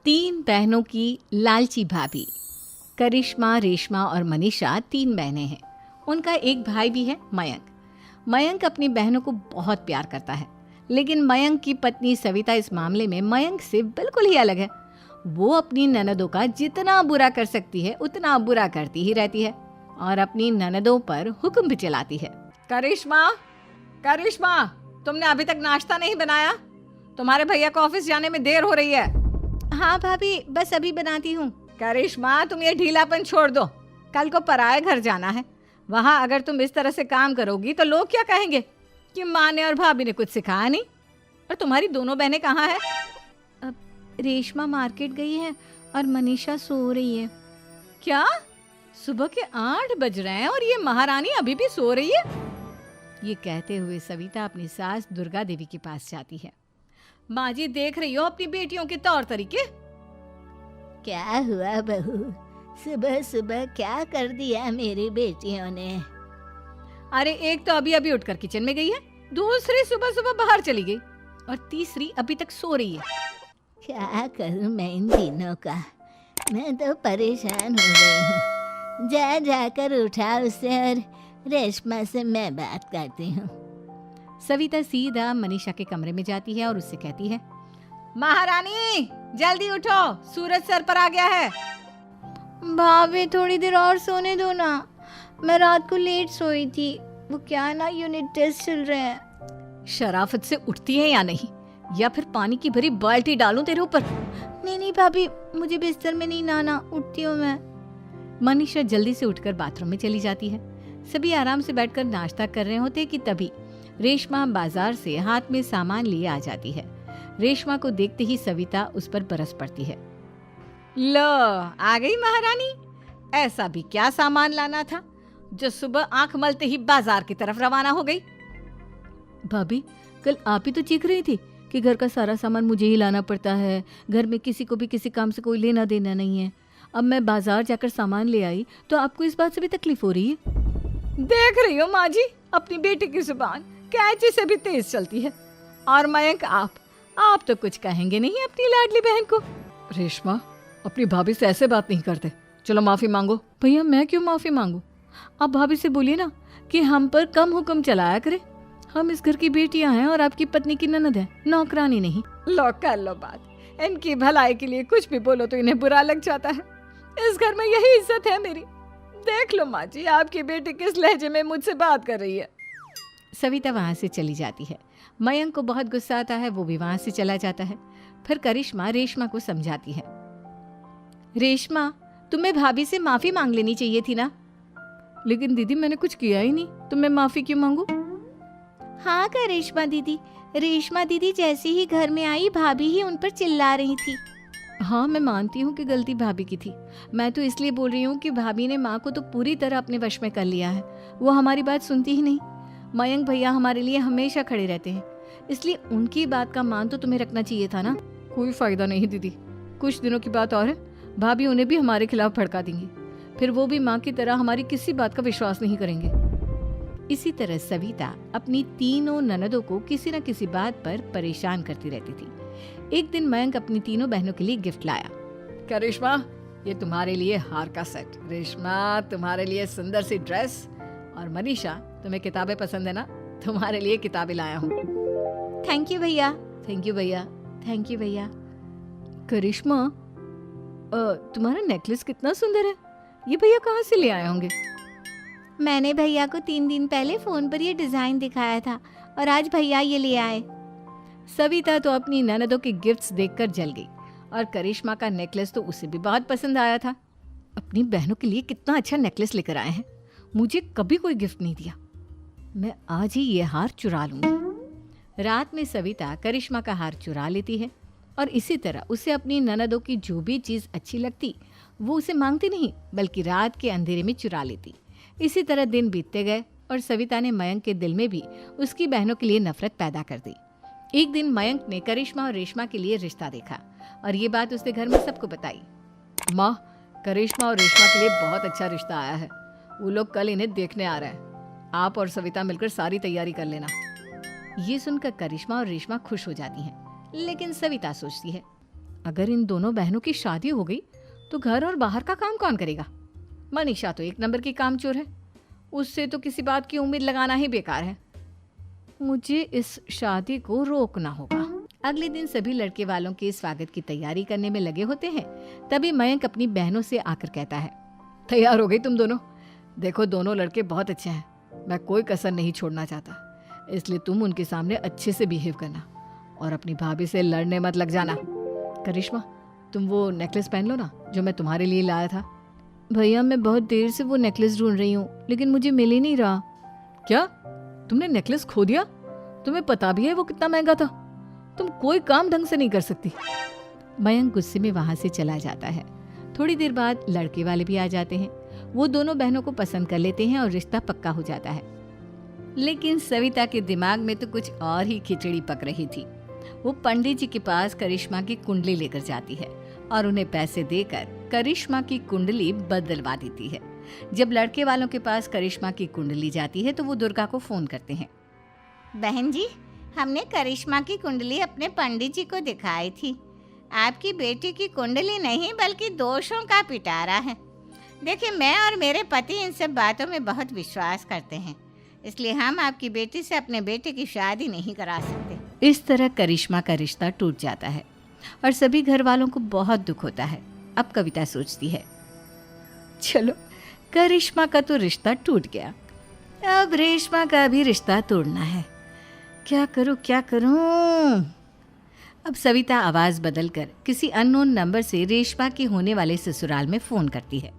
तीन बहनों की लालची भाभी। करिश्मा, रेशमा और मनीषा तीन बहनें हैं। उनका एक भाई भी है, मयंक। मयंक अपनी बहनों को बहुत प्यार करता है, लेकिन मयंक की पत्नी सविता इस मामले में मयंक से बिल्कुल ही अलग है। वो अपनी ननदों का जितना बुरा कर सकती है उतना बुरा करती ही रहती है और अपनी ननदों पर हुक्म भी चलाती है। करिश्मा, करिश्मा, तुमने अभी तक नाश्ता नहीं बनाया? तुम्हारे भैया को ऑफिस जाने में देर हो रही है। हाँ भाभी, बस अभी बनाती हूँ। करिश्मा, तुम ये ढीलापन छोड़ दो। कल को पराए घर जाना है। वहाँ अगर तुम इस तरह से काम करोगी तो लोग क्या कहेंगे कि माँ ने और भाभी ने कुछ सिखाया नहीं। और तुम्हारी दोनों बहनें कहाँ हैं? अब रेशमा मार्केट गई है और मनीषा सो रही है। क्या? सुबह के 8 बज रहे हैं और ये महारानी अभी भी सो रही है? ये कहते हुए सविता अपनी सास दुर्गा देवी के पास जाती है। माँ जी, देख रही हो अपनी बेटियों के तौर तरीके? क्या हुआ बहू, सुबह सुबह क्या कर दिया मेरी बेटियों ने? अरे एक तो अभी अभी उठकर किचन में गई है, दूसरी सुबह सुबह बाहर चली गई और तीसरी अभी तक सो रही है। क्या करूं मैं इन तीनों का, मैं तो परेशान हो गई हूँ। जा जाकर उठा उसे और रेशमा से मैं बात करती हूँ। सविता सीधा मनीषा के कमरे में जाती है और उससे कहती है, महारानी जल्दी उठो, सूरज सर पर आ गया है। भाभी थोड़ी देर और सोने दो ना, मैं रात को लेट सोई थी। वो क्या है ना, यूनिट टेस्ट चल रहे हैं। शराफत से उठती है या नहीं, या फिर पानी की भरी बाल्टी डालूं तेरे ऊपर? नहीं भाभी, मुझे बिस्तर में नहीं नहाना, उठती हूँ मैं। मनीषा जल्दी से उठकर बाथरूम में चली जाती है। सभी आराम से बैठकर नाश्ता कर रहे होते कि तभी रेशमा बाजार से हाथ में सामान लिए आ जाती है। रेशमा को देखते ही सविता उस पर बरस पड़ती है। लो, आ गई महारानी। ऐसा भी क्या सामान लाना था जो सुबह आंख मलते ही बाजार की तरफ रवाना हो गई? भाभी, कल आप ही तो चीख रही थी कि घर का सारा सामान मुझे ही लाना पड़ता है, घर में किसी को भी किसी काम से कोई लेना देना नहीं है। अब मैं बाजार जाकर सामान ले आई तो आपको इस बात से भी तकलीफ हो रही है? देख रही हो माँ जी, अपनी बेटी की जुबान कैंची से भी तेज चलती है। और मयंक, आप तो कुछ कहेंगे नहीं अपनी लाडली बहन को? रेशमा, अपनी भाभी से ऐसे बात नहीं करते। चलो माफी मांगो। भैया, मैं क्यों माफी मांगू? आप भाभी से बोलिए ना कि हम पर कम हुक्म चलाया करे। हम इस घर की बेटियां हैं और आपकी पत्नी की ननद है, नौकरानी नहीं। लो कर लो बात। इनकी भलाई के लिए कुछ भी बोलो तो इन्हें बुरा लग जाता है। इस घर में यही इज्जत है मेरी। देख लो माँ जी, आपकी बेटी किस लहजे में मुझसे बात कर रही है। सविता वहां से चली जाती है। मयंक को बहुत गुस्सा आता है, वो भी वहां से चला जाता है। फिर करिश्मा रेशमा को समझाती है, रेशमा, तुम्हें भाभी से माफी मांग लेनी चाहिए थी ना। लेकिन दीदी, मैंने कुछ किया ही नहीं, तो मैं माफी क्यों मांगू? हाँ करिश्मा दीदी, रेशमा दीदी जैसे ही घर में आई भाभी ही उन पर चिल्ला रही थी। हाँ, मैं मानती हूँ कि गलती भाभी की थी। मैं तो इसलिए बोल रही हूँ कि भाभी ने माँ को तो पूरी तरह अपने वश में कर लिया है। वो हमारी बात सुनती ही नहीं। मयंक भैया हमारे लिए हमेशा खड़े रहते हैं, इसलिए उनकी बात का मान तो तुम्हें रखना चाहिए था ना। कोई फायदा नहीं दीदी, कुछ दिनों की बात और है, भाभी उन्हें भी हमारे खिलाफ भड़का देंगी। फिर वो भी माँ की तरह हमारी किसी बात का विश्वास नहीं करेंगे। इसी तरह सविता अपनी तीनों ननदों को किसी न किसी बात पर परेशान करती रहती थी। एक दिन मयंक अपनी तीनों बहनों के लिए गिफ्ट लाया। करिश्मा, ये तुम्हारे लिए हार का सेट। रेशमा, तुम्हारे लिए सुंदर सी ड्रेस। और मनीषा, तुम्हें किताबें पसंद है ना, तुम्हारे लिए किताबें लाया हूँ। थैंक यू भैया। थैंक यू भैया। थैंक यू भैया। करिश्मा, तुम्हारा नेकलेस कितना सुंदर है। ये भैया कहाँ से ले आए होंगे? मैंने भैया को 3 दिन पहले फोन पर ये डिजाइन दिखाया था और आज भैया ये ले आए। सविता तो अपनी ननदों के गिफ्ट्स देखकर जल गई और करिश्मा का नेकलेस तो उसे भी बहुत पसंद आया था। अपनी बहनों के लिए कितना अच्छा नेकलेस लेकर आए हैं, मुझे कभी कोई गिफ्ट नहीं दिया। मैं आज ही ये हार चुरा लूंगी। रात में सविता करिश्मा का हार चुरा लेती है और इसी तरह उसे अपनी ननदों की जो भी चीज़ अच्छी लगती वो उसे मांगती नहीं, बल्कि रात के अंधेरे में चुरा लेती। इसी तरह दिन बीतते गए और सविता ने मयंक के दिल में भी उसकी बहनों के लिए नफरत पैदा कर दी। एक दिन मयंक ने करिश्मा और रेशमा के लिए रिश्ता देखा और ये बात उसने घर में सबको बताई। माँ, करिश्मा और रेशमा के लिए बहुत अच्छा रिश्ता आया है। वो लोग कल इन्हें देखने आ रहे हैं। आप और सविता मिलकर सारी तैयारी कर लेना। ये सुनकर करिश्मा और रेशमा खुश हो जाती हैं, लेकिन सविता सोचती है, अगर इन दोनों बहनों की शादी हो गई तो घर और बाहर का काम कौन करेगा? मनीषा तो एक नंबर की कामचोर है, उससे तो किसी बात की उम्मीद लगाना ही बेकार है। मुझे इस शादी को रोकना होगा। अगले दिन सभी लड़के वालों के स्वागत की तैयारी करने में लगे होते हैं। तभी मयंक अपनी बहनों से आकर कहता है, तैयार हो गई तुम दोनों? देखो दोनों लड़के बहुत अच्छे हैं, मैं कोई कसर नहीं छोड़ना चाहता, इसलिए तुम उनके सामने अच्छे से बिहेव करना और अपनी भाभी से लड़ने मत लग जाना। करिश्मा, तुम वो नेकलेस पहन लो ना जो मैं तुम्हारे लिए लाया था। भैया मैं बहुत देर से वो नेकलेस ढूंढ रही हूँ, लेकिन मुझे मिल ही नहीं रहा। क्या तुमने नेकलेस खो दिया? तुम्हें पता भी है वो कितना महंगा था? तुम कोई काम ढंग से नहीं कर सकती। मयंक गुस्से में वहां से चला जाता है। थोड़ी देर बाद लड़के वाले भी आ जाते हैं। वो दोनों बहनों को पसंद कर लेते हैं और रिश्ता पक्का हो जाता है। लेकिन सविता के दिमाग में तो कुछ और ही खिचड़ी पक रही थी। वो पंडित जी के पास करिश्मा की कुंडली लेकर जाती है और उन्हें पैसे देकर करिश्मा की कुंडली बदलवा देती है। जब लड़के वालों के पास करिश्मा की कुंडली जाती है तो वो दुर्गा को फोन करते हैं। बहन जी, हमने करिश्मा की कुंडली अपने पंडित जी को दिखाई थी। आपकी बेटी की कुंडली नहीं बल्कि दोषों का पिटारा है। देखिए, मैं और मेरे पति इन सब बातों में बहुत विश्वास करते हैं, इसलिए हम आपकी बेटी से अपने बेटे की शादी नहीं करा सकते। इस तरह करिश्मा का रिश्ता टूट जाता है और सभी घर वालों को बहुत दुख होता है। अब कविता सोचती है, चलो करिश्मा का तो रिश्ता टूट गया, अब रेशमा का भी रिश्ता तोड़ना है। क्या करूं? अब सविता आवाज बदलकर किसी अननोन नंबर से रेशमा के होने वाले ससुराल में फोन करती है।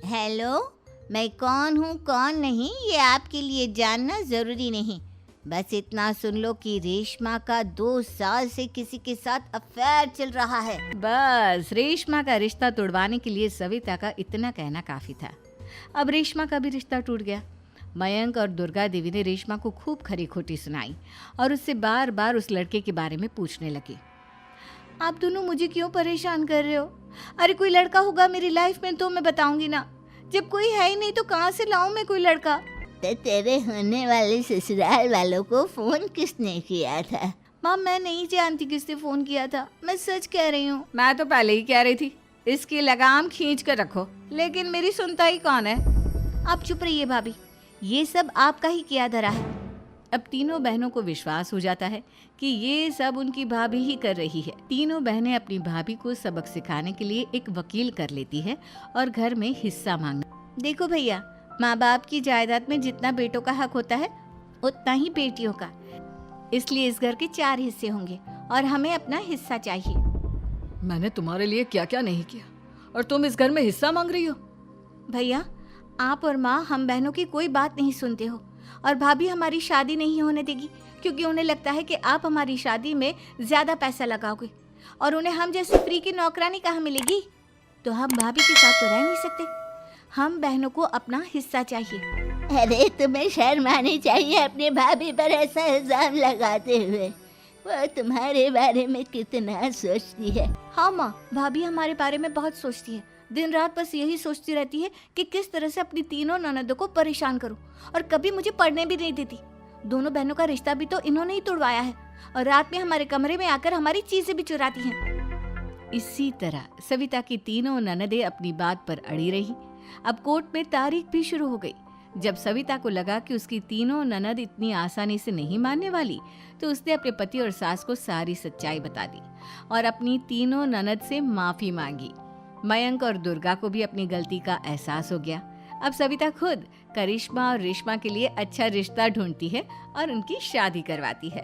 हेलो, मैं कौन हूँ कौन नहीं ये आपके लिए जानना ज़रूरी नहीं, बस इतना सुन लो कि रेशमा का 2 साल से किसी के साथ अफेयर चल रहा है। बस रेशमा का रिश्ता तोड़वाने के लिए सविता का इतना कहना काफी था। अब रेशमा का भी रिश्ता टूट गया। मयंक और दुर्गा देवी ने रेशमा को खूब खरी खोटी सुनाई और उससे बार बार उस लड़के के बारे में पूछने लगे। आप दोनों मुझे क्यों परेशान कर रहे हो? अरे कोई लड़का होगा मेरी लाइफ में तो मैं बताऊंगी ना, जब कोई है ही नहीं तो कहाँ से लाऊं मैं कोई लड़का? तो तेरे होने वाले ससुराल वालों को फोन किसने किया था? माँ, मैं नहीं जानती किसने फोन किया था, मैं सच कह रही हूँ। मैं तो पहले ही कह रही थी इसकी लगाम खींच कर रखो, लेकिन मेरी सुनता ही कौन है। आप चुप रहिए भाभी, ये सब आपका ही किया धरा है। अब तीनों बहनों को विश्वास हो जाता है कि ये सब उनकी भाभी ही कर रही है। तीनों बहनें अपनी भाभी को सबक सिखाने के लिए एक वकील कर लेती है और घर में हिस्सा मांगना। देखो भैया, माँ बाप की जायदाद में जितना बेटों का हक होता है उतना ही बेटियों का, इसलिए इस घर के 4 हिस्से होंगे और हमें अपना हिस्सा चाहिए। मैंने तुम्हारे लिए क्या क्या नहीं किया और तुम इस घर में हिस्सा मांग रही हो? भैया, आप और माँ हम बहनों की कोई बात नहीं सुनते हो और भाभी हमारी शादी नहीं होने देगी क्योंकि उन्हें लगता है कि आप हमारी शादी में ज्यादा पैसा लगाओगे और उन्हें हम जैसी फ्री की नौकरानी कहाँ मिलेगी। तो हम भाभी के साथ तो रह नहीं सकते, हम बहनों को अपना हिस्सा चाहिए। अरे तुम्हें शर्म आनी चाहिए अपने भाभी पर ऐसा इल्जाम लगाते हुए। वो तुम्हारे बारे में कितना सोचती है। हाँ माँ, भाभी हमारे बारे में बहुत सोचती है, दिन रात बस यही सोचती रहती है कि किस तरह से अपनी तीनों ननदों को परेशान करूं और कभी मुझे पढ़ने भी नहीं देती। दोनों बहनों का रिश्ता भी तो इन्होंने ही तोड़वाया है और रात में हमारे कमरे में आकर हमारी चीजें भी चुराती हैं। इसी तरह सविता की तीनों ननदें अपनी बात पर अड़ी रही। अब कोर्ट में तारीख भी शुरू हो गई। जब सविता को लगा कि उसकी तीनों ननद इतनी आसानी से नहीं मानने वाली, तो उसने अपने पति और सास को सारी सच्चाई बता दी और अपनी तीनों ननद से माफी मांगी। मयंक और दुर्गा को भी अपनी गलती का एहसास हो गया। अब सविता खुद करिश्मा और रेशमा के लिए अच्छा रिश्ता ढूंढती है और उनकी शादी करवाती है।